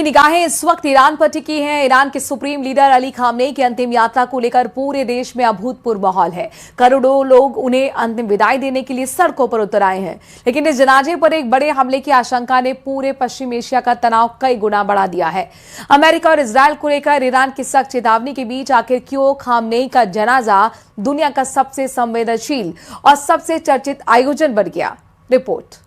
की निगाहें इस वक्त ईरान पर टिकी हैं। ईरान के सुप्रीम लीडर अली खामनेई की अंतिम यात्रा को लेकर पूरे देश में अभूतपूर्व माहौल है। करोड़ों लोग उन्हें अंतिम विदाई देने के लिए सड़कों पर उतर आए हैं। लेकिन इस जनाजे पर एक बड़े हमले की आशंका ने पूरे पश्चिम एशिया का तनाव कई गुना बढ़ा दिया है। अमेरिका और इजरायल को लेकर ईरान की सख्त चेतावनी के बीच आखिर क्यों खामनेई का जनाजा दुनिया का सबसे संवेदनशील और सबसे चर्चित आयोजन बन गया? रिपोर्ट।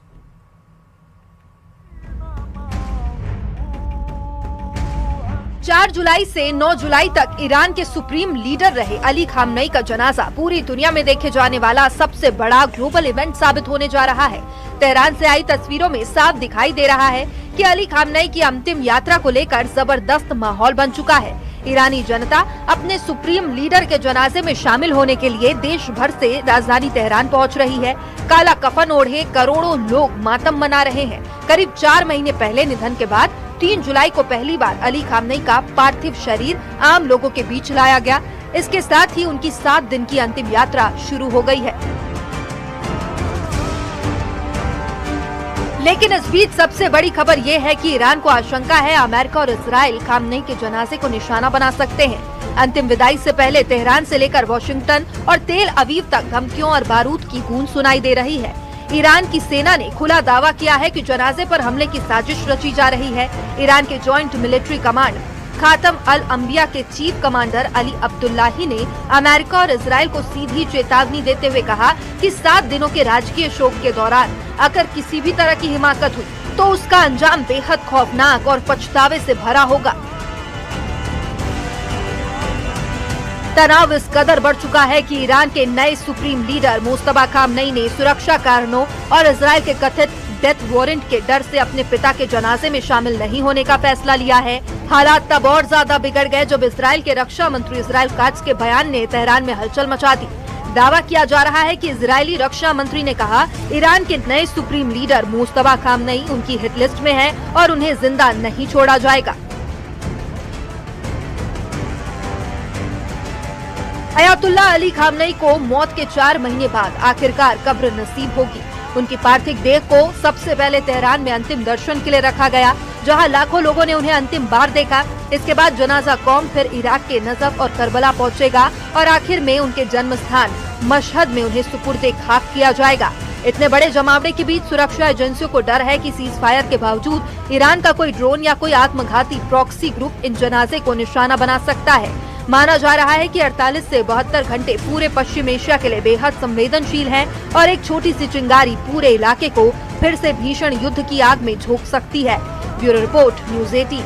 4 जुलाई से 9 जुलाई तक ईरान के सुप्रीम लीडर रहे अली खामनेई का जनाजा पूरी दुनिया में देखे जाने वाला सबसे बड़ा ग्लोबल इवेंट साबित होने जा रहा है। तेहरान से आई तस्वीरों में साफ दिखाई दे रहा है कि अली खामनेई की अंतिम यात्रा को लेकर जबरदस्त माहौल बन चुका है। ईरानी जनता अपने सुप्रीम लीडर के जनाजे में शामिल होने के लिए देश भर से राजधानी तेहरान पहुंच रही है। काला कफन ओढ़े करोड़ों लोग मातम मना रहे हैं। करीब 4 महीने पहले निधन के बाद 3 जुलाई को पहली बार अली खामनेई का पार्थिव शरीर आम लोगों के बीच लाया गया। इसके साथ ही उनकी 7 दिन की अंतिम यात्रा शुरू हो गई है। लेकिन इस बीच सबसे बड़ी खबर ये है कि ईरान को आशंका है अमेरिका और इजराइल खामनेई के जनाजे को निशाना बना सकते हैं। अंतिम विदाई से पहले तेहरान से लेकर वॉशिंगटन और तेल अवीव तक धमकियों और बारूद की गूंज सुनाई दे रही है। ईरान की सेना ने खुला दावा किया है कि जनाजे पर हमले की साजिश रची जा रही है। ईरान के जॉइंट मिलिट्री कमांड खातम अल अंबिया के चीफ कमांडर अली अब्दुल्लाही ने अमेरिका और इजराइल को सीधी चेतावनी देते हुए कहा कि 7 दिनों के राजकीय शोक के दौरान अगर किसी भी तरह की हिमाकत हुई तो उसका अंजाम बेहद खौफनाक और पछतावे से भरा होगा। तनाव इस कदर बढ़ चुका है कि ईरान के नए सुप्रीम लीडर मुस्तफा खामनेई ने सुरक्षा कारणों और इजराइल के कथित डेथ वारंट के डर से अपने पिता के जनाजे में शामिल नहीं होने का फैसला लिया है। हालात तब और ज्यादा बिगड़ गए जब इजराइल के रक्षा मंत्री इजराइल काट्ज के बयान ने तेहरान में हलचल मचा दी। दावा किया जा रहा है कि इजरायली रक्षा मंत्री ने कहा ईरान के नए सुप्रीम लीडर मुस्तफा खामनेई उनकी हिट लिस्ट में है और उन्हें जिंदा नहीं छोड़ा जाएगा। अयातुल्ला अली खामनेई को मौत के 4 महीने बाद आखिरकार कब्र नसीब होगी। उनकी पार्थिव देह को सबसे पहले तेहरान में अंतिम दर्शन के लिए रखा गया, जहां लाखों लोगों ने उन्हें अंतिम बार देखा। इसके बाद जनाजा कौम फिर इराक के नजफ और करबला पहुंचेगा और आखिर में उनके जन्म स्थान मशहद में उन्हें सुपुर्दे खाक किया जाएगा। इतने बड़े जमावड़े के बीच सुरक्षा एजेंसियों को डर है कि सीज फायर के बावजूद ईरान का कोई ड्रोन या कोई आत्मघाती प्रॉक्सी ग्रुप इन जनाजे को निशाना बना सकता है। माना जा रहा है कि 48 से 72 घंटे पूरे पश्चिम एशिया के लिए बेहद संवेदनशील हैं और एक छोटी सी चिंगारी पूरे इलाके को फिर से भीषण युद्ध की आग में झोंक सकती है। Bureau report, news 18।